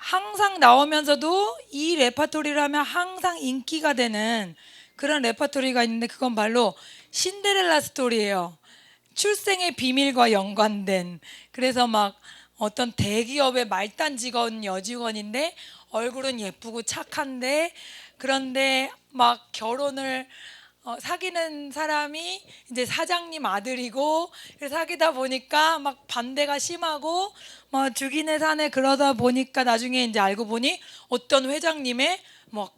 항상 나오면서도 이 레파토리를 하면 항상 인기가 되는 그런 레파토리가 있는데, 그건 바로 신데렐라 스토리예요. 출생의 비밀과 연관된. 그래서 막 어떤 대기업의 말단 직원 여직원인데 얼굴은 예쁘고 착한데, 그런데 막 결혼을 사귀는 사람이 이제 사장님 아들이고, 그래서 사귀다 보니까 막 반대가 심하고 뭐 죽이네 사네 그러다 보니까 나중에 이제 알고 보니 어떤 회장님의 뭐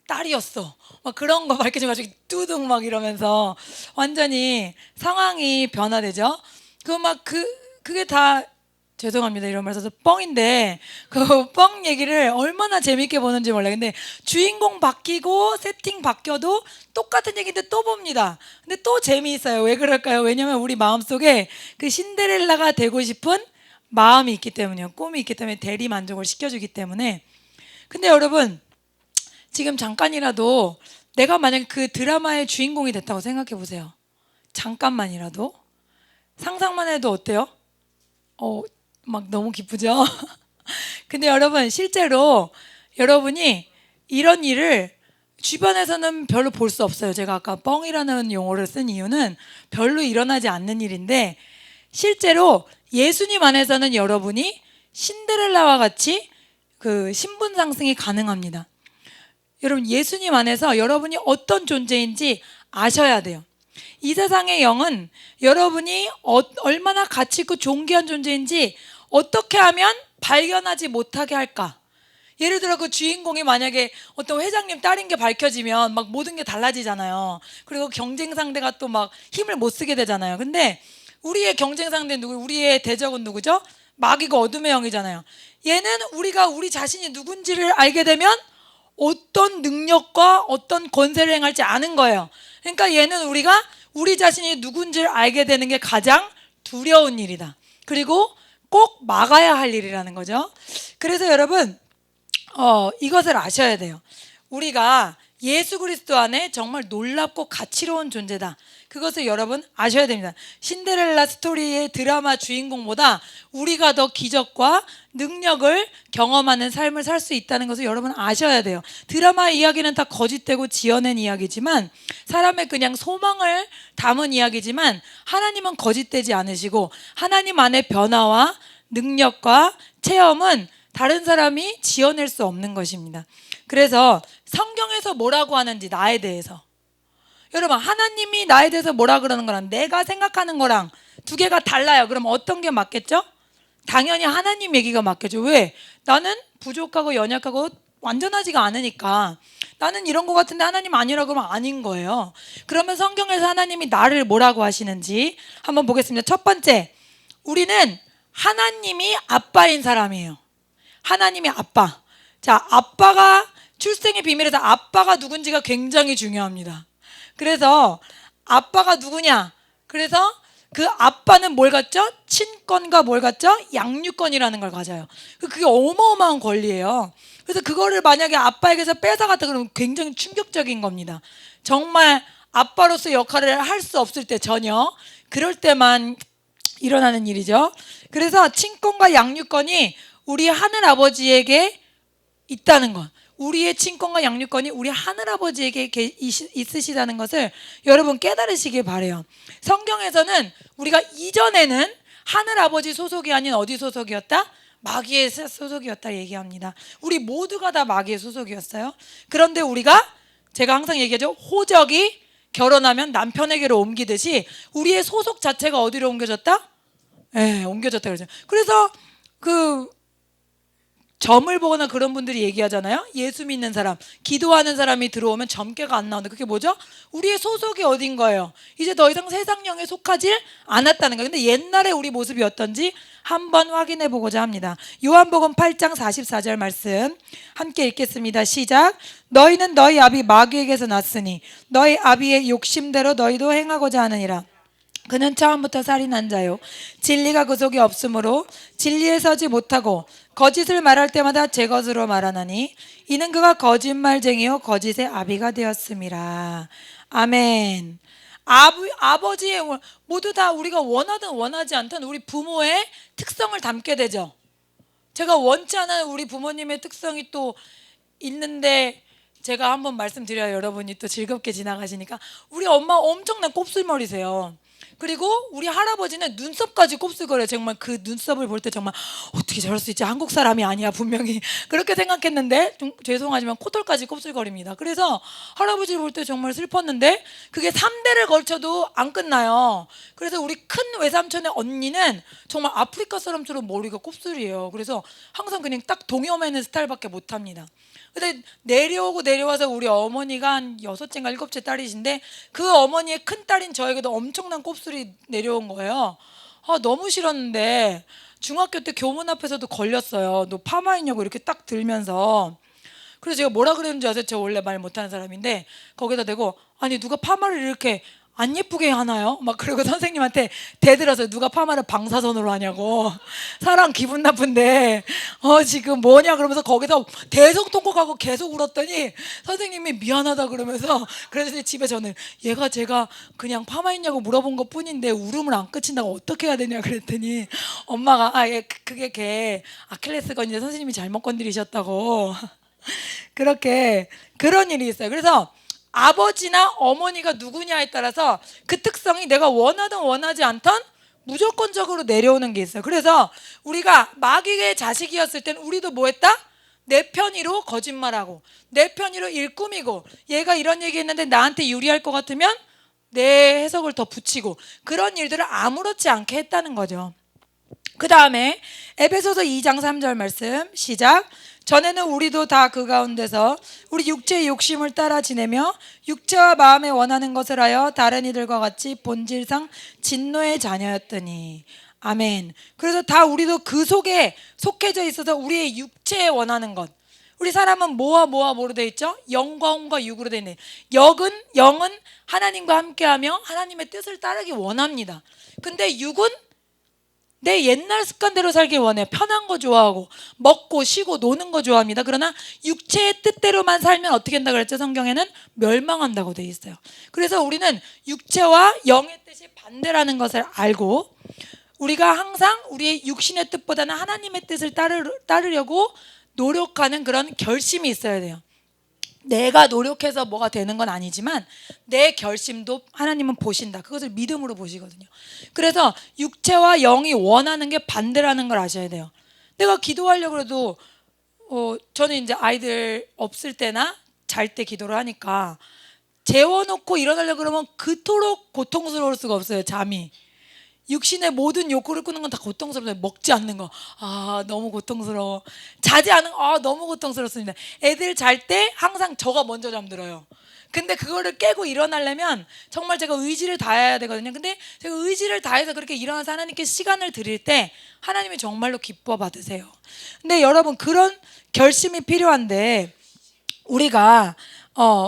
딸이었어. 막 그런 거 밝혀져가지고 뚜둥 막 이러면서 완전히 상황이 변화되죠. 그게 다, 죄송합니다 이런 말 써서 뻥인데, 그 뻥 얘기를 얼마나 재밌게 보는지 몰라요. 근데 주인공 바뀌고 세팅 바뀌어도 똑같은 얘기인데 또 봅니다. 근데 또 재미있어요. 왜 그럴까요? 왜냐면 우리 마음속에 그 신데렐라가 되고 싶은 마음이 있기 때문이요. 꿈이 있기 때문에, 대리 만족을 시켜주기 때문에. 근데 여러분, 지금 잠깐이라도 내가 만약 그 드라마의 주인공이 됐다고 생각해 보세요. 잠깐만이라도. 상상만 해도 어때요? 어, 막 너무 기쁘죠? 근데 여러분, 실제로 여러분이 이런 일을 주변에서는 별로 볼 수 없어요. 제가 아까 뻥이라는 용어를 쓴 이유는 별로 일어나지 않는 일인데, 실제로 예수님 안에서는 여러분이 신데렐라와 같이 그 신분 상승이 가능합니다. 여러분, 예수님 안에서 여러분이 어떤 존재인지 아셔야 돼요. 이 세상의 영은 여러분이 얼마나 가치 있고 존귀한 존재인지 어떻게 하면 발견하지 못하게 할까? 예를 들어 그 주인공이 만약에 어떤 회장님 딸인 게 밝혀지면 막 모든 게 달라지잖아요. 그리고 경쟁 상대가 또 막 힘을 못 쓰게 되잖아요. 근데 우리의 경쟁 상대 누구? 우리의 대적은 누구죠? 마귀가 어둠의 영이잖아요. 얘는 우리가 우리 자신이 누군지를 알게 되면 어떤 능력과 어떤 권세를 행할지 아는 거예요. 그러니까 얘는 우리가 우리 자신이 누군지를 알게 되는 게 가장 두려운 일이다. 그리고 꼭 막아야 할 일이라는 거죠. 그래서 여러분, 이것을 아셔야 돼요. 우리가 예수 그리스도 안에 정말 놀랍고 가치로운 존재다. 그것을 여러분 아셔야 됩니다. 신데렐라 스토리의 드라마 주인공보다 우리가 더 기적과 능력을 경험하는 삶을 살 수 있다는 것을 여러분 아셔야 돼요. 드라마 이야기는 다 거짓되고 지어낸 이야기지만, 사람의 그냥 소망을 담은 이야기지만, 하나님은 거짓되지 않으시고 하나님 안의 변화와 능력과 체험은 다른 사람이 지어낼 수 없는 것입니다. 그래서 성경에서 뭐라고 하는지, 나에 대해서, 여러분, 하나님이 나에 대해서 뭐라 그러는 거랑 내가 생각하는 거랑 두 개가 달라요. 그럼 어떤 게 맞겠죠? 당연히 하나님 얘기가 맞겠죠. 왜? 나는 부족하고 연약하고 완전하지가 않으니까. 나는 이런 것 같은데 하나님 아니라 그러면 아닌 거예요. 그러면 성경에서 하나님이 나를 뭐라고 하시는지 한번 보겠습니다. 첫 번째, 우리는 하나님이 아빠인 사람이에요. 하나님이 아빠. 자, 아빠가, 출생의 비밀에서 아빠가 누군지가 굉장히 중요합니다. 그래서 아빠가 누구냐? 그래서 그 아빠는 뭘 갖죠? 친권과 뭘 갖죠? 양육권이라는 걸 가져요. 그게 어마어마한 권리예요. 그래서 그거를 만약에 아빠에게서 뺏어갔다 그러면 굉장히 충격적인 겁니다. 정말 아빠로서 역할을 할 수 없을 때, 전혀 그럴 때만 일어나는 일이죠. 그래서 친권과 양육권이 우리 하늘 아버지에게 있다는 것, 우리의 친권과 양육권이 우리 하늘아버지에게 있으시다는 것을 여러분 깨달으시길 바래요. 성경에서는 우리가 이전에는 하늘아버지 소속이 아닌 어디 소속이었다? 마귀의 소속이었다 얘기합니다. 우리 모두가 다 마귀의 소속이었어요. 그런데 우리가, 제가 항상 얘기하죠, 호적이 결혼하면 남편에게로 옮기듯이 우리의 소속 자체가 어디로 옮겨졌다? 옮겨졌다 그러죠. 그래서 그 점을 보거나 그런 분들이 얘기하잖아요. 예수 믿는 사람, 기도하는 사람이 들어오면 점괘가 안 나온다. 그게 뭐죠? 우리의 소속이 어딘 거예요? 이제 더 이상 세상령에 속하지 않았다는 거예요. 근데 옛날에 우리 모습이 어떤지 한번 확인해 보고자 합니다. 요한복음 8장 44절 말씀 함께 읽겠습니다. 시작. 너희는 너희 아비 마귀에게서 났으니 너희 아비의 욕심대로 너희도 행하고자 하느니라. 그는 처음부터 살인한 자요, 진리가 그 속에 없으므로 진리에 서지 못하고 거짓을 말할 때마다 제 것으로 말하나니 이는 그가 거짓말쟁이요 거짓의 아비가 되었음이라. 아멘. 아버지의, 모두 다 우리가 원하든 원하지 않든 우리 부모의 특성을 담게 되죠. 제가 원치 않은 우리 부모님의 특성이 또 있는데, 제가 한번 말씀드려요. 여러분이 또 즐겁게 지나가시니까. 우리 엄마 엄청난 곱슬머리세요. 그리고 우리 할아버지는 눈썹까지 곱슬거려요. 정말 그 눈썹을 볼 때 정말 어떻게 저럴 수 있지? 한국 사람이 아니야 분명히. 그렇게 생각했는데 좀 죄송하지만 코털까지 곱슬거립니다. 그래서 할아버지를 볼 때 정말 슬펐는데 그게 3대를 걸쳐도 안 끝나요. 그래서 우리 큰 외삼촌의 언니는 정말 아프리카 사람처럼 머리가 곱슬이에요. 그래서 항상 그냥 딱 동여매는 스타일밖에 못합니다. 근데 내려와서 우리 어머니가 한 6째인가 7째 딸이신데 그 어머니의 큰 딸인 저에게도 엄청난 곱슬이 내려온 거예요. 너무 싫었는데 중학교 때 교문 앞에서도 걸렸어요. 너 파마했냐고 이렇게 딱 들면서. 그래서 제가 뭐라 그랬는지 아세요? 저 원래 말 못하는 사람인데 거기다 대고 아니 누가 파마를 이렇게 안 예쁘게 하나요? 막 그리고 선생님한테 대들어서 누가 파마를 방사선으로 하냐고. 사람 기분 나쁜데 지금 뭐냐 그러면서 거기서 대성통곡하고 계속 울었더니 선생님이 미안하다 그러면서 그래서 집에 저는 얘가 제가 그냥 파마했냐고 물어본 것 뿐인데 울음을 안 그친다고 어떻게 해야 되냐 그랬더니 엄마가 그게 걔 아킬레스건인데 선생님이 잘못 건드리셨다고. 그렇게 그런 일이 있어요. 그래서 아버지나 어머니가 누구냐에 따라서 그 특성이 내가 원하든 원하지 않던 무조건적으로 내려오는 게 있어요. 그래서 우리가 마귀의 자식이었을 땐 우리도 뭐 했다? 내 편의로 거짓말하고 내 편의로 일 꾸미고 얘가 이런 얘기했는데 나한테 유리할 것 같으면 내 해석을 더 붙이고 그런 일들을 아무렇지 않게 했다는 거죠. 그 다음에 에베소서 2장 3절 말씀 시작. 전에는 우리도 다 그 가운데서 우리 육체의 욕심을 따라 지내며 육체와 마음에 원하는 것을 하여 다른 이들과 같이 본질상 진노의 자녀였더니. 아멘. 그래서 다 우리도 그 속에 속해져 있어서 우리의 육체에 원하는 것. 우리 사람은 뭐로 되어 있죠? 영과 혼과 육으로 되어 있네. 영은 하나님과 함께하며 하나님의 뜻을 따르기 원합니다. 근데 육은 내 옛날 습관대로 살길 원해. 편한 거 좋아하고 먹고 쉬고 노는 거 좋아합니다. 그러나 육체의 뜻대로만 살면 어떻게 된다 그랬죠? 성경에는 멸망한다고 돼 있어요. 그래서 우리는 육체와 영의 뜻이 반대라는 것을 알고 우리가 항상 우리의 육신의 뜻보다는 하나님의 뜻을 따르려고 노력하는 그런 결심이 있어야 돼요. 내가 노력해서 뭐가 되는 건 아니지만 내 결심도 하나님은 보신다. 그것을 믿음으로 보시거든요. 그래서 육체와 영이 원하는 게 반대라는 걸 아셔야 돼요. 내가 기도하려고 해도 저는 이제 아이들 없을 때나 잘 때 기도를 하니까 재워놓고 일어나려고 그러면 그토록 고통스러울 수가 없어요. 잠이. 육신의 모든 욕구를 끄는 건 다 고통스러워요. 먹지 않는 거 너무 고통스러워. 자지 않은 거 너무 고통스럽습니다. 애들 잘 때 항상 저가 먼저 잠들어요. 근데 그거를 깨고 일어나려면 정말 제가 의지를 다해야 되거든요. 근데 제가 의지를 다해서 그렇게 일어나서 하나님께 시간을 드릴 때 하나님이 정말로 기뻐 받으세요. 근데 여러분 그런 결심이 필요한데 우리가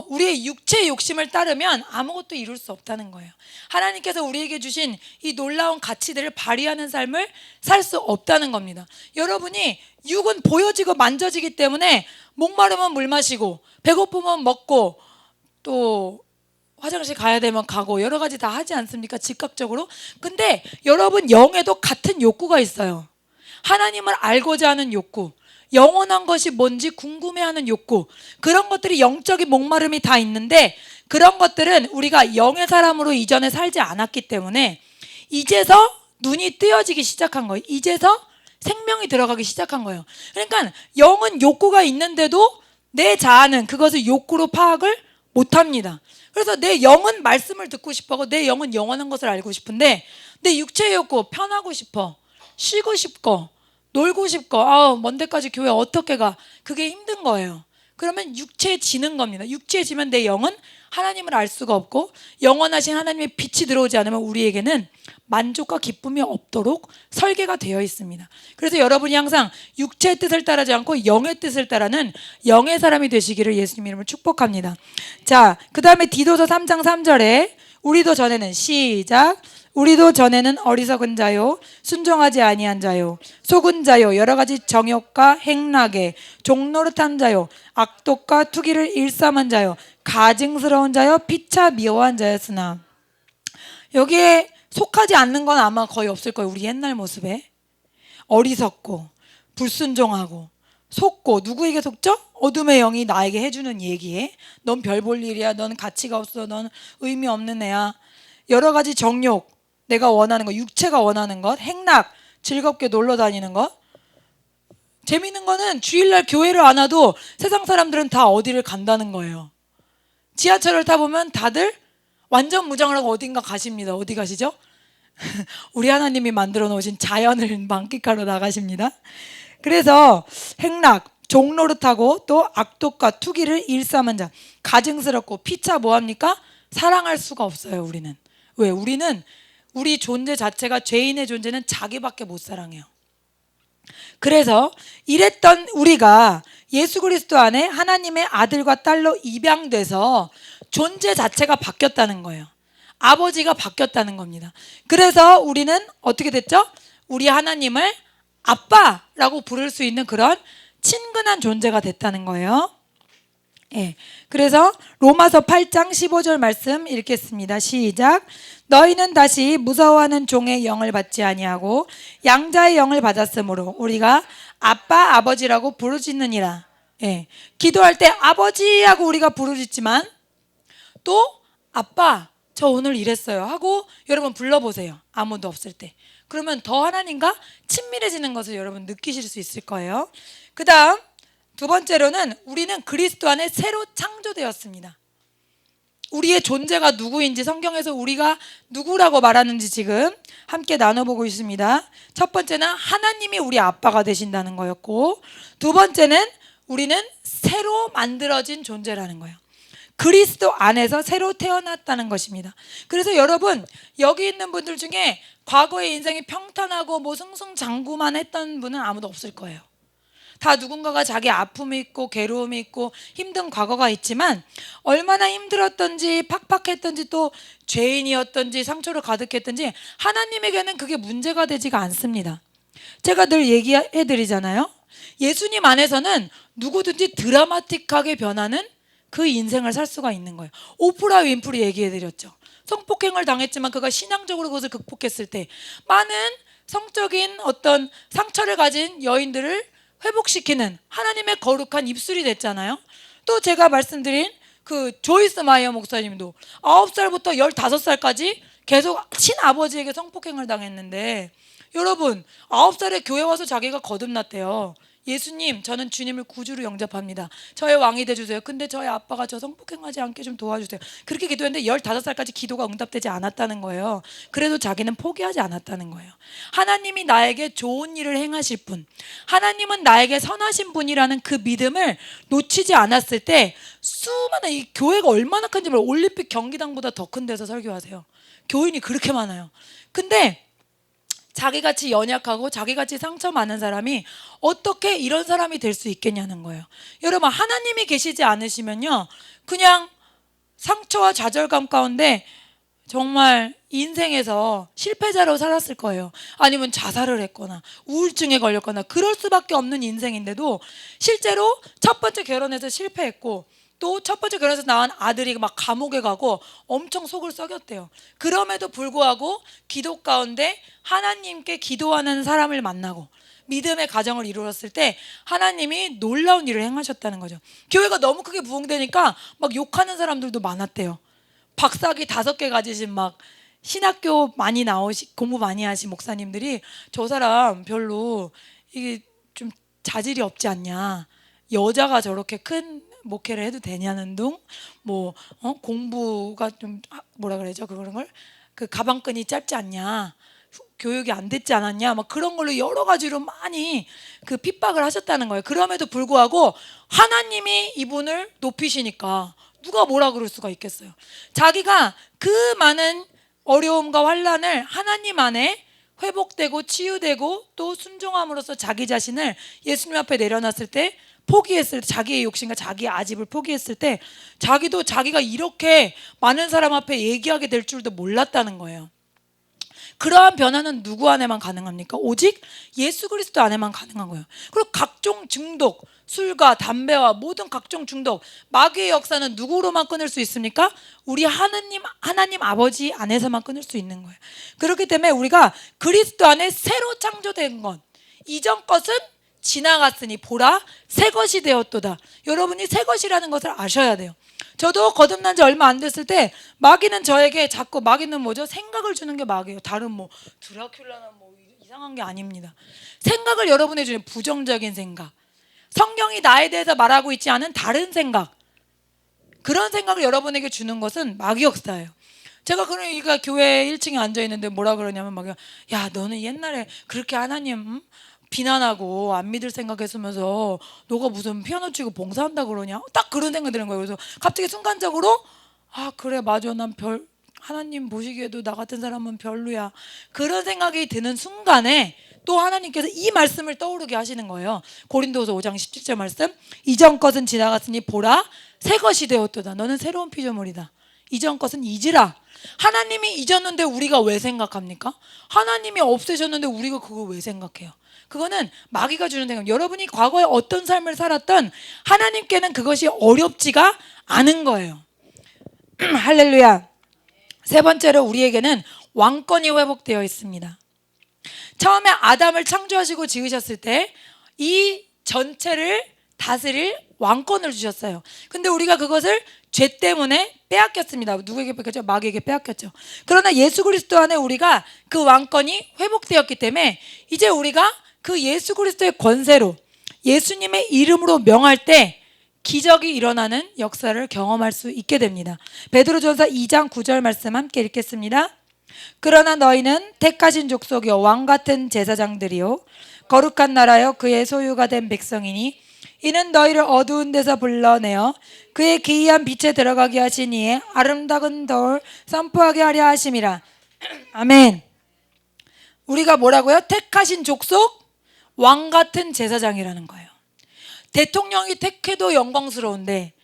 우리의 육체의 욕심을 따르면 아무것도 이룰 수 없다는 거예요. 하나님께서 우리에게 주신 이 놀라운 가치들을 발휘하는 삶을 살 수 없다는 겁니다. 여러분이 육은 보여지고 만져지기 때문에 목마르면 물 마시고 배고프면 먹고 또 화장실 가야 되면 가고 여러 가지 다 하지 않습니까? 즉각적으로. 근데 여러분 영에도 같은 욕구가 있어요. 하나님을 알고자 하는 욕구, 영원한 것이 뭔지 궁금해하는 욕구, 그런 것들이 영적인 목마름이 다 있는데 그런 것들은 우리가 영의 사람으로 이전에 살지 않았기 때문에 이제서 눈이 뜨여지기 시작한 거예요. 이제서 생명이 들어가기 시작한 거예요. 그러니까 영은 욕구가 있는데도 내 자아는 그것을 욕구로 파악을 못합니다. 그래서 내 영은 말씀을 듣고 싶어하고 내 영은 영원한 것을 알고 싶은데 내 육체의 욕구, 편하고 싶어, 쉬고 싶고 놀고 싶고 먼 데까지 교회 어떻게 가? 그게 힘든 거예요. 그러면 육체에 지는 겁니다. 육체에 지면 내 영은 하나님을 알 수가 없고 영원하신 하나님의 빛이 들어오지 않으면 우리에게는 만족과 기쁨이 없도록 설계가 되어 있습니다. 그래서 여러분이 항상 육체의 뜻을 따르지 않고 영의 뜻을 따르는 영의 사람이 되시기를 예수님 이름으로 축복합니다. 자, 그 다음에 디도서 3장 3절에 우리도 전에는 시작. 우리도 전에는 어리석은 자요 순종하지 아니한 자요 속은 자요 여러 가지 정욕과 행락에 종노릇한 자요 악독과 투기를 일삼은 자요 가증스러운 자요 피차 미워한 자였으나. 여기에 속하지 않는 건 아마 거의 없을 거예요. 우리 옛날 모습에 어리석고 불순종하고 속고, 누구에게 속죠? 어둠의 영이 나에게 해주는 얘기에 넌 별 볼 일이야, 넌 가치가 없어, 넌 의미 없는 애야. 여러 가지 정욕, 내가 원하는 것, 육체가 원하는 것, 행락, 즐겁게 놀러 다니는 것. 재밌는 거는 주일날 교회를 안 와도 세상 사람들은 다 어디를 간다는 거예요. 지하철을 타보면 다들 완전 무장을 하고 어딘가 가십니다. 어디 가시죠? 우리 하나님이 만들어 놓으신 자연을 만끽하러 나가십니다. 그래서 행락, 종노릇하고 또 악독과 투기를 일삼은 자, 가증스럽고 피차 뭐합니까? 사랑할 수가 없어요. 우리는. 왜? 우리는 우리 존재 자체가, 죄인의 존재는 자기밖에 못 사랑해요. 그래서 이랬던 우리가 예수 그리스도 안에 하나님의 아들과 딸로 입양돼서 존재 자체가 바뀌었다는 거예요. 아버지가 바뀌었다는 겁니다. 그래서 우리는 어떻게 됐죠? 우리 하나님을 아빠라고 부를 수 있는 그런 친근한 존재가 됐다는 거예요. 예. 그래서 로마서 8장 15절 말씀 읽겠습니다. 시작. 너희는 다시 무서워하는 종의 영을 받지 아니하고 양자의 영을 받았으므로 우리가 아빠 아버지라고 부르짖느니라. 예. 기도할 때 아버지하고 우리가 부르짖지만 또 아빠 저 오늘 이랬어요 하고 여러분 불러보세요. 아무도 없을 때. 그러면 더 하나님과 친밀해지는 것을 여러분 느끼실 수 있을 거예요. 그 다음 두 번째로는 우리는 그리스도 안에 새로 창조되었습니다. 우리의 존재가 누구인지 성경에서 우리가 누구라고 말하는지 지금 함께 나눠보고 있습니다. 첫 번째는 하나님이 우리 아빠가 되신다는 거였고, 두 번째는 우리는 새로 만들어진 존재라는 거예요. 그리스도 안에서 새로 태어났다는 것입니다. 그래서 여러분 여기 있는 분들 중에 과거의 인생이 평탄하고 뭐 승승장구만 했던 분은 아무도 없을 거예요. 다 누군가가 자기 아픔이 있고 괴로움이 있고 힘든 과거가 있지만 얼마나 힘들었던지 팍팍했던지 또 죄인이었던지 상처로 가득했던지 하나님에게는 그게 문제가 되지가 않습니다. 제가 늘 얘기해 드리잖아요. 예수님 안에서는 누구든지 드라마틱하게 변하는 그 인생을 살 수가 있는 거예요. 오프라 윈프리 얘기해 드렸죠. 성폭행을 당했지만 그가 신앙적으로 그것을 극복했을 때 많은 성적인 어떤 상처를 가진 여인들을 회복시키는 하나님의 거룩한 입술이 됐잖아요. 또 제가 말씀드린 그 조이스 마이어 목사님도 9살부터 15살까지 계속 친아버지에게 성폭행을 당했는데 여러분 9살에 교회 와서 자기가 거듭났대요. 예수님 저는 주님을 구주로 영접합니다. 저의 왕이 돼주세요. 근데 저희 아빠가 저 성폭행하지 않게 좀 도와주세요. 그렇게 기도했는데 15살까지 기도가 응답되지 않았다는 거예요. 그래도 자기는 포기하지 않았다는 거예요. 하나님이 나에게 좋은 일을 행하실 분, 하나님은 나에게 선하신 분이라는 그 믿음을 놓치지 않았을 때 수많은, 이 교회가 얼마나 큰지 몰라요. 올림픽 경기장보다 더 큰 데서 설교하세요. 교인이 그렇게 많아요. 근데 자기같이 연약하고 자기같이 상처 많은 사람이 어떻게 이런 사람이 될 수 있겠냐는 거예요. 여러분 하나님이 계시지 않으시면요 그냥 상처와 좌절감 가운데 정말 인생에서 실패자로 살았을 거예요. 아니면 자살을 했거나 우울증에 걸렸거나 그럴 수밖에 없는 인생인데도 실제로 첫 번째 결혼해서 실패했고 또 첫 번째 결혼해서 낳은 아들이 막 감옥에 가고 엄청 속을 썩였대요. 그럼에도 불구하고 기도 가운데 하나님께 기도하는 사람을 만나고 믿음의 가정을 이루었을 때 하나님이 놀라운 일을 행하셨다는 거죠. 교회가 너무 크게 부흥되니까 막 욕하는 사람들도 많았대요. 박사학위 5개 가지신 막 신학교 많이 공부 많이 하신 목사님들이 저 사람 별로 이게 좀 자질이 없지 않냐, 여자가 저렇게 큰 목회를 해도 되냐는 둥, 뭐 공부가 좀 뭐라 그러죠, 그런 걸 그 가방끈이 짧지 않냐, 교육이 안 됐지 않았냐, 막 그런 걸로 여러 가지로 많이 그 핍박을 하셨다는 거예요. 그럼에도 불구하고 하나님이 이분을 높이시니까 누가 뭐라 그럴 수가 있겠어요. 자기가 그 많은 어려움과 환난을 하나님 안에 회복되고 치유되고 또 순종함으로써 자기 자신을 예수님 앞에 내려놨을 때, 포기했을 때, 자기의 욕심과 자기의 아집을 포기했을 때 자기도 자기가 이렇게 많은 사람 앞에 얘기하게 될 줄도 몰랐다는 거예요. 그러한 변화는 누구 안에만 가능합니까? 오직 예수 그리스도 안에만 가능한 거예요. 그리고 각종 중독, 술과 담배와 모든 각종 중독, 마귀의 역사는 누구로만 끊을 수 있습니까? 우리 하나님 아버지 안에서만 끊을 수 있는 거예요. 그렇기 때문에 우리가 그리스도 안에 새로 창조된 것, 이전 것은 지나갔으니 보라 새 것이 되었도다. 여러분이 새 것이라는 것을 아셔야 돼요. 저도 거듭난 지 얼마 안 됐을 때 마귀는 저에게 자꾸, 마귀는 뭐죠? 생각을 주는 게 마귀예요. 다른 뭐 드라큘라나 뭐 이상한 게 아닙니다. 생각을 여러분에 주는 부정적인 생각, 성경이 나에 대해서 말하고 있지 않은 다른 생각, 그런 생각을 여러분에게 주는 것은 마귀 역사예요. 제가 그러니까 교회 1층에 앉아있는데 뭐라 그러냐면 막, 야 너는 옛날에 그렇게 하나님 비난하고 안 믿을 생각했으면서 너가 무슨 피아노 치고 봉사한다 그러냐? 딱 그런 생각이 드는 거예요. 그래서 갑자기 순간적으로 아 그래 맞아, 난 하나님 보시기에도 나 같은 사람은 별로야, 그런 생각이 드는 순간에 또 하나님께서 이 말씀을 떠오르게 하시는 거예요. 고린도후서 5장 17절 말씀, 이전 것은 지나갔으니 보라 새 것이 되었도다. 너는 새로운 피조물이다. 이전 것은 잊으라. 하나님이 잊었는데 우리가 왜 생각합니까? 하나님이 없애셨는데 우리가 그걸 왜 생각해요? 그거는 마귀가 주는 생각. 여러분이 과거에 어떤 삶을 살았던 하나님께는 그것이 어렵지가 않은 거예요. 할렐루야. 세 번째로 우리에게는 왕권이 회복되어 있습니다. 처음에 아담을 창조하시고 지으셨을 때 이 전체를 다스릴 왕권을 주셨어요. 근데 우리가 그것을 죄 때문에 빼앗겼습니다. 누구에게 뺏겼죠? 마귀에게 빼앗겼죠. 그러나 예수 그리스도 안에 우리가 그 왕권이 회복되었기 때문에 이제 우리가 그 예수 그리스도의 권세로 예수님의 이름으로 명할 때 기적이 일어나는 역사를 경험할 수 있게 됩니다. 베드로전서 2장 9절 말씀 함께 읽겠습니다. 그러나 너희는 택하신 족속이요 왕같은 제사장들이요 거룩한 나라요 그의 소유가 된 백성이니 이는 너희를 어두운 데서 불러내어 그의 기이한 빛에 들어가게 하신 이의 아름다운 덕을 선포하게 하려 하심이라. 아멘. 우리가 뭐라고요? 택하신 족속, 왕같은 제사장이라는 거예요. 대통령이 택해도 영광스러운데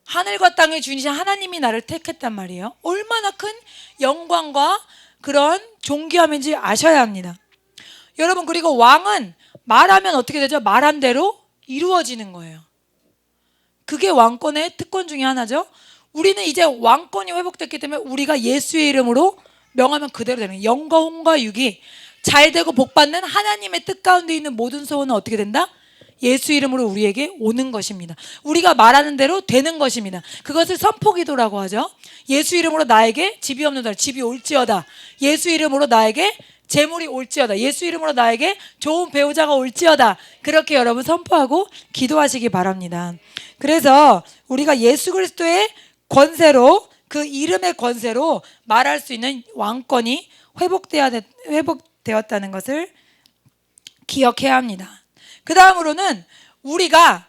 하늘과 땅의 주인이신 하나님이 나를 택했단 말이에요. 얼마나 큰 영광과 그런 존귀함인지 아셔야 합니다. 여러분, 그리고 왕은 말하면 어떻게 되죠? 말한 대로 이루어지는 거예요. 그게 왕권의 특권 중에 하나죠. 우리는 이제 왕권이 회복됐기 때문에 우리가 예수의 이름으로 명하면 그대로 되는 거예요. 영과 혼과 육이 잘 되고 복받는 하나님의 뜻 가운데 있는 모든 소원은 어떻게 된다? 예수 이름으로 우리에게 오는 것입니다. 우리가 말하는 대로 되는 것입니다. 그것을 선포기도라고 하죠. 예수 이름으로 나에게 집이 없는 날 집이 올지어다. 예수 이름으로 나에게 재물이 올지어다. 예수 이름으로 나에게 좋은 배우자가 올지어다. 그렇게 여러분 선포하고 기도하시기 바랍니다. 그래서 우리가 예수 그리스도의 권세로, 그 이름의 권세로 말할 수 있는 왕권이 회복되었다는 것을 기억해야 합니다. 그 다음으로는 우리가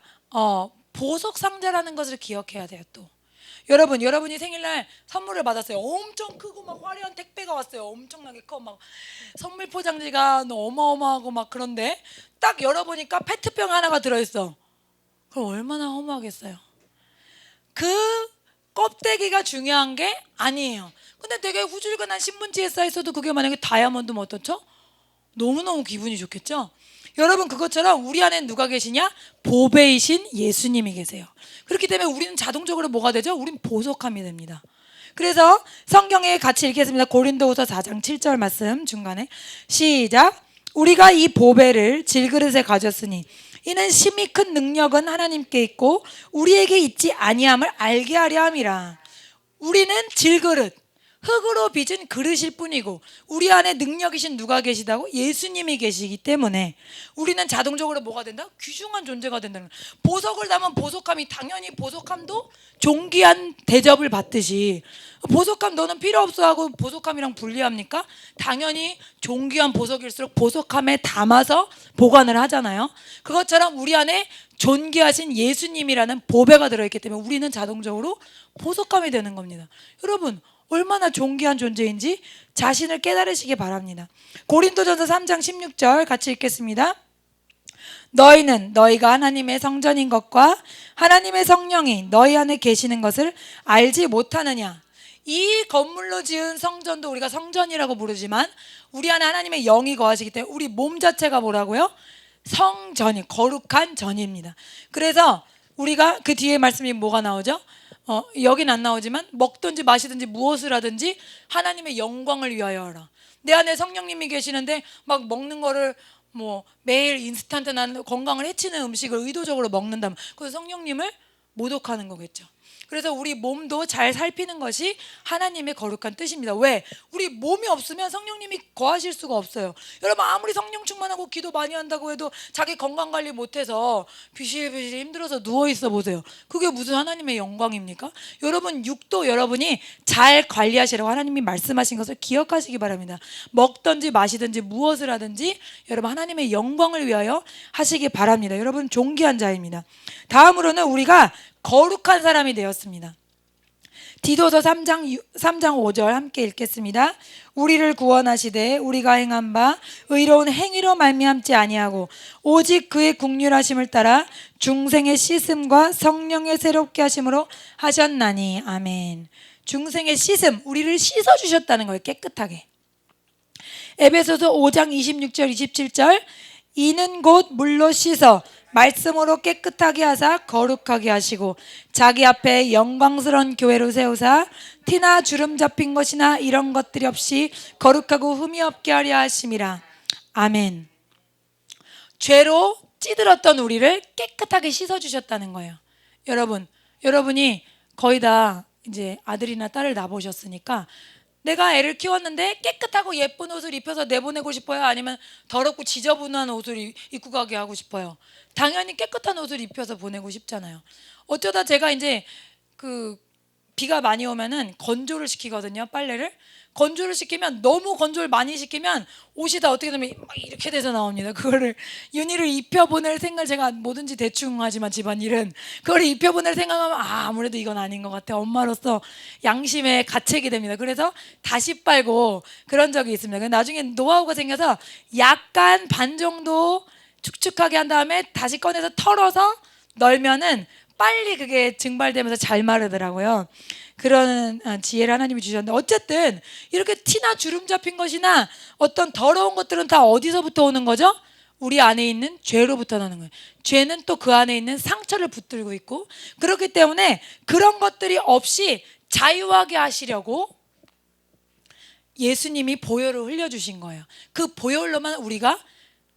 보석 상자라는 것을 기억해야 돼요. 또 여러분이 생일날 선물을 받았어요. 엄청 크고 막 화려한 택배가 왔어요. 엄청나게 커. 막 선물 포장지가 어마어마하고 막. 그런데 딱 열어보니까 페트병 하나가 들어있어. 그럼 얼마나 허무하겠어요. 그 껍데기가 중요한 게 아니에요. 근데 되게 후줄근한 신문지에 쌓여있어도 그게 만약에 다이아몬드면 어떻죠? 너무너무 기분이 좋겠죠? 여러분, 그것처럼 우리 안에 누가 계시냐? 보배이신 예수님이 계세요. 그렇기 때문에 우리는 자동적으로 뭐가 되죠? 우린 보석함이 됩니다. 그래서 성경에 같이 읽겠습니다. 고린도후서 4장 7절 말씀 중간에 시작. 우리가 이 보배를 질그릇에 가졌으니 이는 심히 큰 능력은 하나님께 있고 우리에게 있지 아니함을 알게 하려 함이라. 우리는 질그릇, 흙으로 빚은 그릇일 뿐이고 우리 안에 능력이신 누가 계시다고? 예수님이 계시기 때문에 우리는 자동적으로 뭐가 된다? 귀중한 존재가 된다는 거예요. 보석을 담은 보석함이, 당연히 보석함도 존귀한 대접을 받듯이, 보석함 너는 필요 없어 하고 보석함이랑 분리합니까? 당연히 존귀한 보석일수록 보석함에 담아서 보관을 하잖아요. 그것처럼 우리 안에 존귀하신 예수님이라는 보배가 들어있기 때문에 우리는 자동적으로 보석함이 되는 겁니다. 여러분, 얼마나 존귀한 존재인지 자신을 깨달으시기 바랍니다. 고린도전서 3장 16절 같이 읽겠습니다. 너희는 너희가 하나님의 성전인 것과 하나님의 성령이 너희 안에 계시는 것을 알지 못하느냐. 이 건물로 지은 성전도 우리가 성전이라고 부르지만 우리 안에 하나님의 영이 거하시기 때문에 우리 몸 자체가 뭐라고요? 성전이, 거룩한 전입니다. 그래서 우리가 그 뒤에 말씀이 뭐가 나오죠? 여긴 안 나오지만 먹든지 마시든지 무엇을 하든지 하나님의 영광을 위하여 하라. 내 안에 성령님이 계시는데 막 먹는 거를 뭐 매일 인스턴트나 건강을 해치는 음식을 의도적으로 먹는다면 그래서 성령님을 모독하는 거겠죠. 그래서 우리 몸도 잘 살피는 것이 하나님의 거룩한 뜻입니다. 왜? 우리 몸이 없으면 성령님이 거하실 수가 없어요. 여러분 아무리 성령 충만하고 기도 많이 한다고 해도 자기 건강관리 못해서 비실비실 힘들어서 누워있어 보세요. 그게 무슨 하나님의 영광입니까? 여러분 육도 여러분이 잘 관리하시라고 하나님이 말씀하신 것을 기억하시기 바랍니다. 먹든지 마시든지 무엇을 하든지 여러분 하나님의 영광을 위하여 하시기 바랍니다. 여러분 존귀한 자입니다. 다음으로는 우리가 거룩한 사람이 되었습니다. 디도서 3장 5절 함께 읽겠습니다. 우리를 구원하시되 우리가 행한 바 의로운 행위로 말미암지 아니하고 오직 그의 긍휼하심을 따라 중생의 씻음과 성령의 새롭게 하심으로 하셨나니. 아멘. 중생의 씻음, 우리를 씻어주셨다는 거예요. 깨끗하게. 에베소서 5장 26절 27절 이는 곧 물로 씻어 말씀으로 깨끗하게 하사 거룩하게 하시고 자기 앞에 영광스러운 교회로 세우사 티나 주름 잡힌 것이나 이런 것들이 없이 거룩하고 흠이 없게 하려 하심이라. 아멘. 죄로 찌들었던 우리를 깨끗하게 씻어주셨다는 거예요. 여러분이 거의 다 이제 아들이나 딸을 낳아보셨으니까 내가 애를 키웠는데 깨끗하고 예쁜 옷을 입혀서 내보내고 싶어요? 아니면 더럽고 지저분한 옷을 입고 가게 하고 싶어요? 당연히 깨끗한 옷을 입혀서 보내고 싶잖아요. 어쩌다 제가 이제 비가 많이 오면은 건조를 시키거든요. 빨래를. 건조를 시키면 너무 건조를 많이 시키면 옷이 다 어떻게 되면 막 이렇게 돼서 나옵니다. 그거를 윤희를 입혀보낼 생각을 제가 뭐든지 대충 하지만 집안일은 그걸 입혀보낼 생각하면 아무래도 이건 아닌 것 같아. 엄마로서 양심에 가책이 됩니다. 그래서 다시 빨고 그런 적이 있습니다. 나중에 노하우가 생겨서 약간 반 정도 축축하게 한 다음에 다시 꺼내서 털어서 널면은 빨리 그게 증발되면서 잘 마르더라고요. 그런 지혜를 하나님이 주셨는데 어쨌든 이렇게 티나 주름 잡힌 것이나 어떤 더러운 것들은 다 어디서부터 오는 거죠? 우리 안에 있는 죄로부터 나는 거예요. 죄는 또 그 안에 있는 상처를 붙들고 있고 그렇기 때문에 그런 것들이 없이 자유하게 하시려고 예수님이 보혈을 흘려주신 거예요. 그 보혈로만 우리가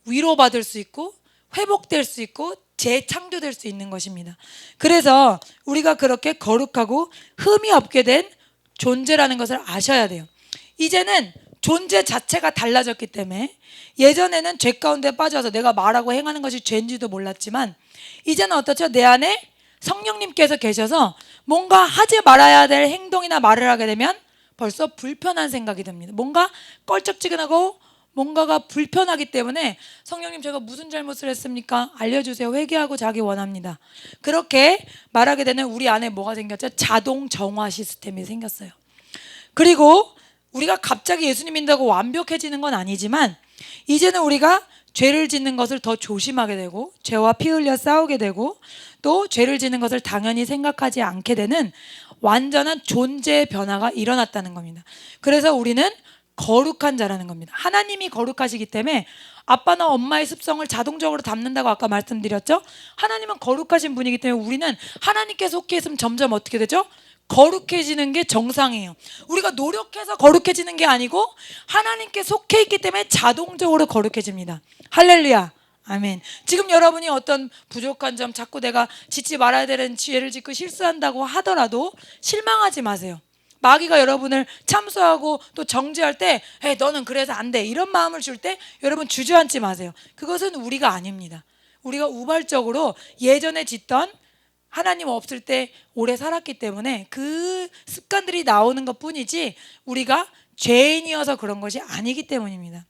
위로받을 수 있고 회복될 수 있고 재창조될 수 있는 것입니다. 그래서 우리가 그렇게 거룩하고 흠이 없게 된 존재라는 것을 아셔야 돼요. 이제는 존재 자체가 달라졌기 때문에 예전에는 죄 가운데 빠져서 내가 말하고 행하는 것이 죄인지도 몰랐지만 이제는 어떻죠? 내 안에 성령님께서 계셔서 뭔가 하지 말아야 될 행동이나 말을 하게 되면 벌써 불편한 생각이 듭니다. 뭔가 껄쩍지근하고 뭔가가 불편하기 때문에 성령님 제가 무슨 잘못을 했습니까? 알려주세요. 회개하고 자기 원합니다. 그렇게 말하게 되는 우리 안에 뭐가 생겼죠? 자동 정화 시스템이 생겼어요. 그리고 우리가 갑자기 예수님 믿는다고 완벽해지는 건 아니지만 이제는 우리가 죄를 짓는 것을 더 조심하게 되고 죄와 피 흘려 싸우게 되고 또 죄를 짓는 것을 당연히 생각하지 않게 되는 완전한 존재의 변화가 일어났다는 겁니다. 그래서 우리는 거룩한 자라는 겁니다. 하나님이 거룩하시기 때문에 아빠나 엄마의 습성을 자동적으로 담는다고 아까 말씀드렸죠. 하나님은 거룩하신 분이기 때문에 우리는 하나님께 속해 있으면 점점 어떻게 되죠? 거룩해지는 게 정상이에요. 우리가 노력해서 거룩해지는 게 아니고 하나님께 속해 있기 때문에 자동적으로 거룩해집니다. 할렐루야. 아멘. 지금 여러분이 어떤 부족한 점 자꾸 내가 짓지 말아야 되는 죄를 짓고 실수한다고 하더라도 실망하지 마세요. 마귀가 여러분을 참소하고 또 정죄할 때 너는 그래서 안 돼 이런 마음을 줄 때 여러분 주저앉지 마세요. 그것은 우리가 아닙니다. 우리가 우발적으로 예전에 짓던 하나님 없을 때 오래 살았기 때문에 그 습관들이 나오는 것뿐이지 우리가 죄인이어서 그런 것이 아니기 때문입니다.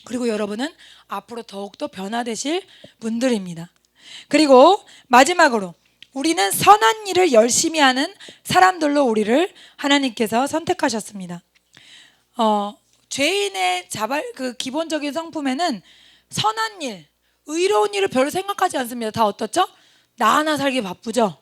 그리고 여러분은 앞으로 더욱더 변화되실 분들입니다. 그리고 마지막으로 우리는 선한 일을 열심히 하는 사람들로 우리를 하나님께서 선택하셨습니다. 죄인의 그 기본적인 성품에는 선한 일, 의로운 일을 별로 생각하지 않습니다. 다 어떻죠? 나 하나 살기 바쁘죠.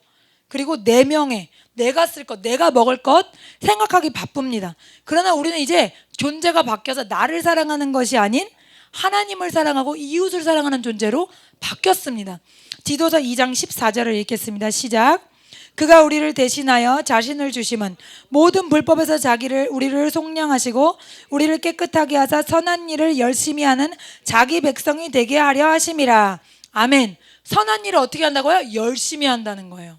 그리고 내 명예, 내가 쓸 것, 내가 먹을 것 생각하기 바쁩니다. 그러나 우리는 이제 존재가 바뀌어서 나를 사랑하는 것이 아닌 하나님을 사랑하고 이웃을 사랑하는 존재로 바뀌었습니다. 디도서 2장 14절을 읽겠습니다. 시작. 그가 우리를 대신하여 자신을 주심은 모든 불법에서 우리를 속량하시고 우리를 깨끗하게 하사 선한 일을 열심히 하는 자기 백성이 되게 하려 하심이라. 아멘. 선한 일을 어떻게 한다고요? 열심히 한다는 거예요.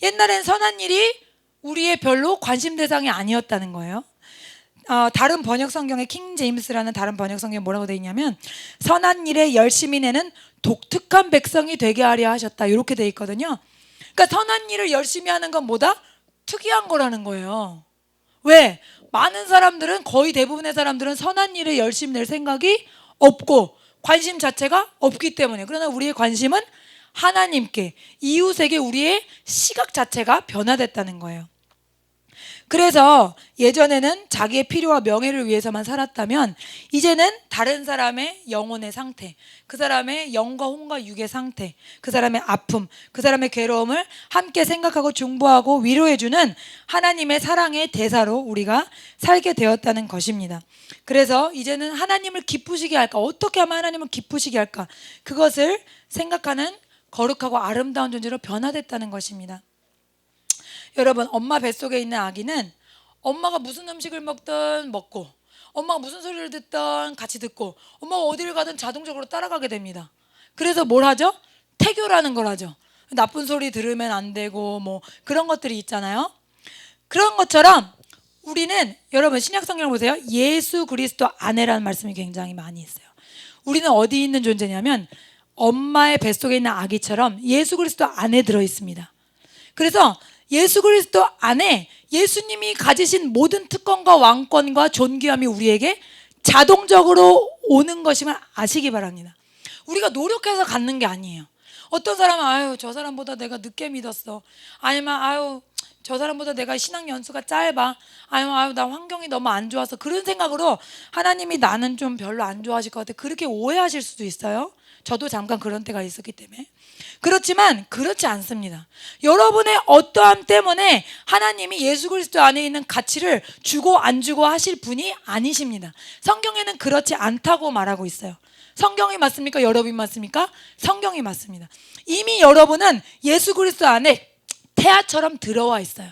옛날엔 선한 일이 우리의 별로 관심 대상이 아니었다는 거예요. 다른 번역 성경에 킹 제임스라는 다른 번역 성경에 뭐라고 되어 있냐면 선한 일에 열심히 내는 독특한 백성이 되게 하려 하셨다, 이렇게 되어 있거든요. 그러니까 선한 일을 열심히 하는 건 뭐다? 특이한 거라는 거예요. 왜? 많은 사람들은, 거의 대부분의 사람들은 선한 일에 열심히 낼 생각이 없고 관심 자체가 없기 때문에. 그러나 우리의 관심은 하나님께, 이웃에게 우리의 시각 자체가 변화됐다는 거예요. 그래서 예전에는 자기의 필요와 명예를 위해서만 살았다면 이제는 다른 사람의 영혼의 상태, 그 사람의 영과 혼과 육의 상태, 그 사람의 아픔, 그 사람의 괴로움을 함께 생각하고 중보하고 위로해주는 하나님의 사랑의 대사로 우리가 살게 되었다는 것입니다. 그래서 이제는 하나님을 기쁘시게 할까, 어떻게 하면 하나님을 기쁘시게 할까, 그것을 생각하는 거룩하고 아름다운 존재로 변화됐다는 것입니다. 여러분, 엄마 뱃속에 있는 아기는 엄마가 무슨 음식을 먹든 먹고, 엄마가 무슨 소리를 듣든 같이 듣고, 엄마가 어디를 가든 자동적으로 따라가게 됩니다. 그래서 뭘 하죠? 태교라는 걸 하죠. 나쁜 소리 들으면 안 되고 뭐 그런 것들이 있잖아요. 그런 것처럼 우리는, 여러분 신약 성경을 보세요. 예수 그리스도 안에라는 말씀이 굉장히 많이 있어요. 우리는 어디 있는 존재냐면 엄마의 뱃속에 있는 아기처럼 예수 그리스도 안에 들어 있습니다. 그래서 예수 그리스도 안에 예수님이 가지신 모든 특권과 왕권과 존귀함이 우리에게 자동적으로 오는 것임을 아시기 바랍니다. 우리가 노력해서 갖는 게 아니에요. 어떤 사람은 아유 저 사람보다 내가 늦게 믿었어, 아니면 아유 저 사람보다 내가 신앙 연수가 짧아, 아니면 아유 나 환경이 너무 안 좋아서, 그런 생각으로 하나님이 나는 좀 별로 안 좋아하실 것 같아, 그렇게 오해하실 수도 있어요. 저도 잠깐 그런 때가 있었기 때문에. 그렇지만 그렇지 않습니다. 여러분의 어떠함 때문에 하나님이 예수 그리스도 안에 있는 가치를 주고 안 주고 하실 분이 아니십니다. 성경에는 그렇지 않다고 말하고 있어요. 성경이 맞습니까? 여러분이 맞습니까? 성경이 맞습니다. 이미 여러분은 예수 그리스도 안에 태아처럼 들어와 있어요.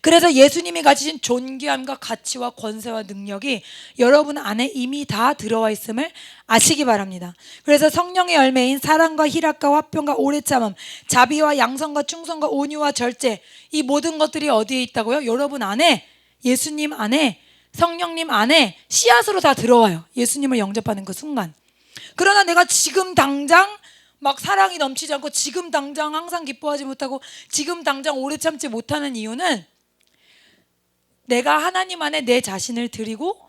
그래서 예수님이 가지신 존귀함과 가치와 권세와 능력이 여러분 안에 이미 다 들어와 있음을 아시기 바랍니다. 그래서 성령의 열매인 사랑과 희락과 화평과 오래 참음, 자비와 양선과 충성과 온유와 절제, 이 모든 것들이 어디에 있다고요? 여러분 안에, 예수님 안에, 성령님 안에 씨앗으로 다 들어와요. 예수님을 영접하는 그 순간. 그러나 내가 지금 당장 막 사랑이 넘치지 않고, 지금 당장 항상 기뻐하지 못하고, 지금 당장 오래 참지 못하는 이유는 내가 하나님 안에 내 자신을 드리고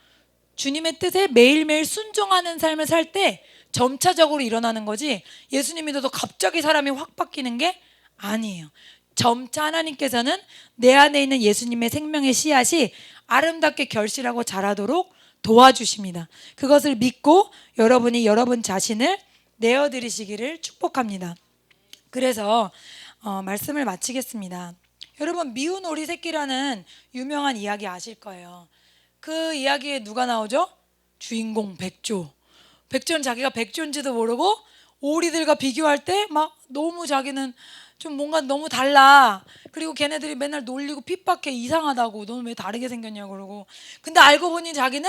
주님의 뜻에 매일매일 순종하는 삶을 살 때 점차적으로 일어나는 거지, 예수님 믿어도 갑자기 사람이 확 바뀌는 게 아니에요. 점차 하나님께서는 내 안에 있는 예수님의 생명의 씨앗이 아름답게 결실하고 자라도록 도와주십니다. 그것을 믿고 여러분이 여러분 자신을 내어드리시기를 축복합니다. 그래서 말씀을 마치겠습니다. 여러분, 미운 오리 새끼라는 유명한 이야기 아실 거예요. 그 이야기에 누가 나오죠? 주인공 백조. 백조는 자기가 백조인지도 모르고 오리들과 비교할 때 막 너무 자기는 좀 뭔가 너무 달라. 그리고 걔네들이 맨날 놀리고 핍박해, 이상하다고, 너는 왜 다르게 생겼냐고 그러고. 근데 알고 보니 자기는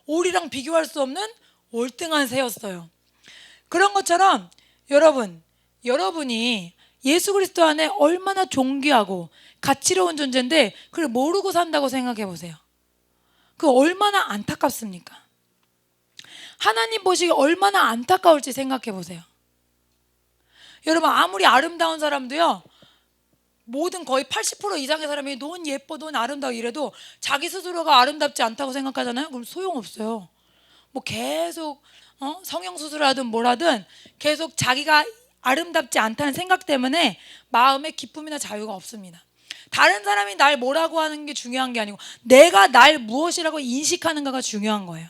오리랑 비교할 수 없는 월등한 새였어요. 그런 것처럼 여러분이 예수 그리스도 안에 얼마나 존귀하고 가치로운 존재인데 그걸 모르고 산다고 생각해 보세요. 그 얼마나 안타깝습니까? 하나님 보시기 얼마나 안타까울지 생각해 보세요. 여러분, 아무리 아름다운 사람도요, 모든 거의 80% 이상의 사람이 넌 예뻐, 넌 아름다워 이래도 자기 스스로가 아름답지 않다고 생각하잖아요. 그럼 소용없어요. 뭐 계속 성형수술을 하든 뭘 하든 계속 자기가 아름답지 않다는 생각 때문에 마음에 기쁨이나 자유가 없습니다. 다른 사람이 날 뭐라고 하는 게 중요한 게 아니고 내가 날 무엇이라고 인식하는가가 중요한 거예요.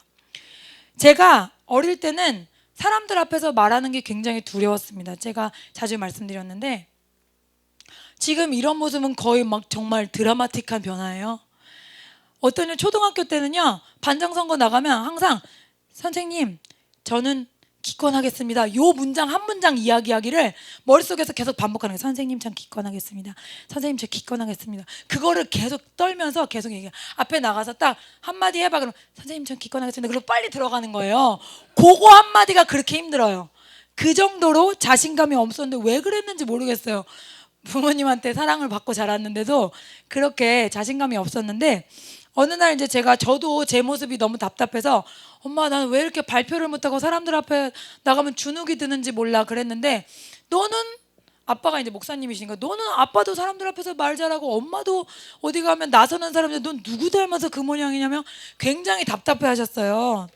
제가 어릴 때는 사람들 앞에서 말하는 게 굉장히 두려웠습니다. 제가 자주 말씀드렸는데 지금 이런 모습은 거의 막 정말 드라마틱한 변화예요. 어떤 초등학교 때는요, 반장 선거 나가면 항상 선생님, 저는 기권하겠습니다. 요 문장 한 문장 이야기하기를 머릿속에서 계속 반복하는 거예요. 선생님 전 기권하겠습니다. 선생님 저 기권하겠습니다. 그거를 계속 떨면서 계속 얘기해요. 앞에 나가서 딱 한마디 해봐. 그럼 선생님 전 기권하겠습니다. 그리고 빨리 들어가는 거예요. 그거 한마디가 그렇게 힘들어요. 그 정도로 자신감이 없었는데 왜 그랬는지 모르겠어요. 부모님한테 사랑을 받고 자랐는데도 그렇게 자신감이 없었는데 어느 날 이제 저도 제 모습이 너무 답답해서 엄마 나는 왜 이렇게 발표를 못하고 사람들 앞에 나가면 주눅이 드는지 몰라 그랬는데 너는 아빠가 이제 목사님이시니까 너는 아빠도 사람들 앞에서 말 잘하고 엄마도 어디 가면 나서는 사람인데 넌 누구 닮아서 그 모양이냐면 굉장히 답답해 하셨어요.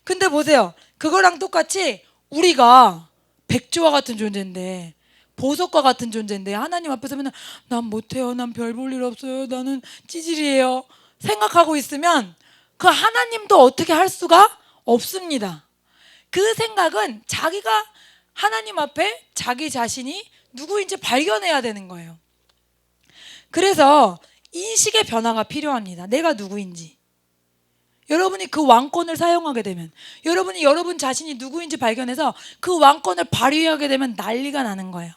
근데 보세요. 그거랑 똑같이 우리가 백조와 같은 존재인데 보석과 같은 존재인데 하나님 앞에 서면 난 못해요. 난 별 볼 일 없어요. 나는 찌질이에요. 생각하고 있으면 그 하나님도 어떻게 할 수가 없습니다. 그 생각은 자기가 하나님 앞에 자기 자신이 누구인지 발견해야 되는 거예요. 그래서 인식의 변화가 필요합니다. 내가 누구인지. 여러분이 그 왕권을 사용하게 되면 여러분이 여러분 자신이 누구인지 발견해서 그 왕권을 발휘하게 되면 난리가 나는 거예요.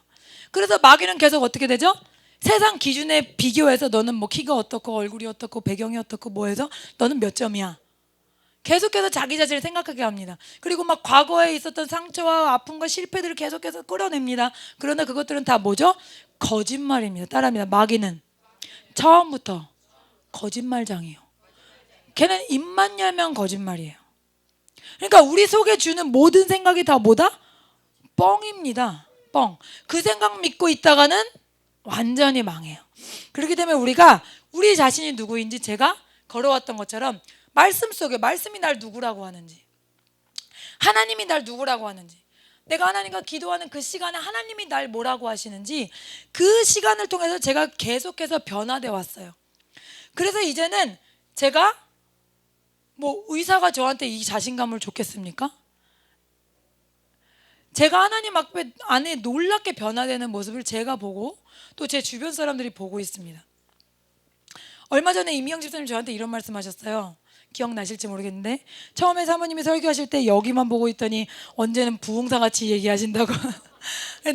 그래서 마귀는 계속 어떻게 되죠? 세상 기준에 비교해서 너는 뭐 키가 어떻고 얼굴이 어떻고 배경이 어떻고 뭐 해서 너는 몇 점이야. 계속해서 자기 자신을 생각하게 합니다. 그리고 막 과거에 있었던 상처와 아픔과 실패들을 계속해서 끌어냅니다. 그러나 그것들은 다 뭐죠? 거짓말입니다. 따라합니다. 마귀는 처음부터 거짓말장이에요. 걔는 입만 열면 거짓말이에요. 그러니까 우리 속에 주는 모든 생각이 다 뭐다? 뻥입니다. 뻥. 그 생각 믿고 있다가는 완전히 망해요. 그렇기 때문에 우리가 우리 자신이 누구인지 제가 걸어왔던 것처럼 말씀 속에 말씀이 날 누구라고 하는지 하나님이 날 누구라고 하는지 내가 하나님과 기도하는 그 시간에 하나님이 날 뭐라고 하시는지 그 시간을 통해서 제가 계속해서 변화되어 왔어요. 그래서 이제는 제가 뭐 의사가 저한테 이 자신감을 줬겠습니까? 제가 하나님 앞에 안에 놀랍게 변화되는 모습을 제가 보고 또 제 주변 사람들이 보고 있습니다. 얼마 전에 임희영 집사님 저한테 이런 말씀하셨어요. 기억나실지 모르겠는데 처음에 사모님이 설교하실 때 여기만 보고 있더니 언제는 부흥사같이 얘기하신다고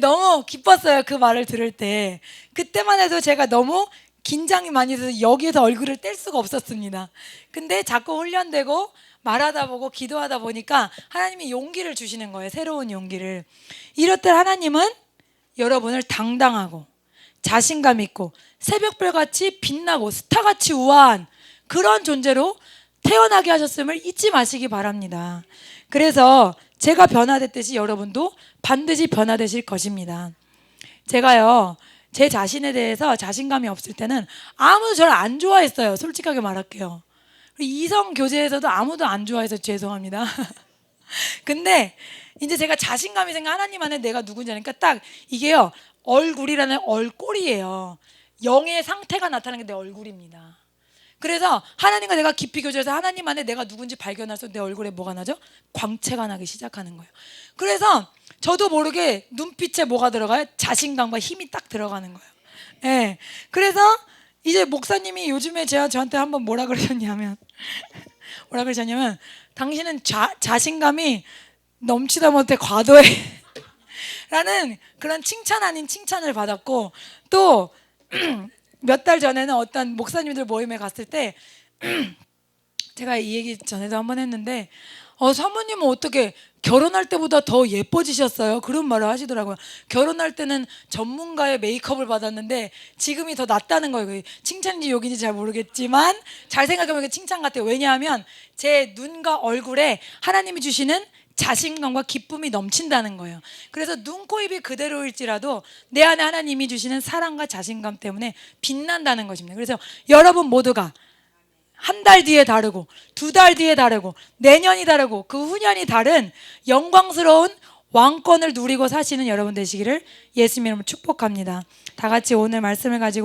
너무 기뻤어요. 그 말을 들을 때 그때만 해도 제가 너무 긴장이 많이 돼서 여기에서 얼굴을 뗄 수가 없었습니다. 근데 자꾸 훈련되고 말하다 보고 기도하다 보니까 하나님이 용기를 주시는 거예요. 새로운 용기를. 이럴 때 하나님은 여러분을 당당하고 자신감 있고 새벽별같이 빛나고 스타같이 우아한 그런 존재로 태어나게 하셨음을 잊지 마시기 바랍니다. 그래서 제가 변화됐듯이 여러분도 반드시 변화되실 것입니다. 제가요 제 자신에 대해서 자신감이 없을 때는 아무도 저를 안 좋아했어요. 솔직하게 말할게요. 이성 교제에서도 아무도 안 좋아해서 죄송합니다. 근데 이제 제가 자신감이 생겨 하나님 안에 내가 누군지 아니까 딱 이게요 얼굴이라는 얼꼴이에요. 영의 상태가 나타나는 게 내 얼굴입니다. 그래서 하나님과 내가 깊이 교제해서 하나님 안에 내가 누군지 발견해서 내 얼굴에 뭐가 나죠? 광채가 나기 시작하는 거예요. 그래서 저도 모르게 눈빛에 뭐가 들어가요? 자신감과 힘이 딱 들어가는 거예요. 네. 그래서 이제 목사님이 요즘에 저한테 한번 뭐라 그러셨냐면 당신은 자신감이 넘치다 못해 과도해 라는 그런 칭찬 아닌 칭찬을 받았고 또 몇 달 전에는 어떤 목사님들 모임에 갔을 때 제가 이 얘기 전에도 한번 했는데 사모님은 어떻게 결혼할 때보다 더 예뻐지셨어요? 그런 말을 하시더라고요. 결혼할 때는 전문가의 메이크업을 받았는데 지금이 더 낫다는 거예요. 칭찬인지 욕인지 잘 모르겠지만 잘 생각해보면 칭찬 같아요. 왜냐하면 제 눈과 얼굴에 하나님이 주시는 자신감과 기쁨이 넘친다는 거예요. 그래서 눈, 코, 입이 그대로일지라도 내 안에 하나님이 주시는 사랑과 자신감 때문에 빛난다는 것입니다. 그래서 여러분 모두가 한 달 뒤에 다르고 두 달 뒤에 다르고 내년이 다르고 그 후년이 다른 영광스러운 왕권을 누리고 사시는 여러분 되시기를 예수님 이름으로 축복합니다. 다 같이 오늘 말씀을 가지고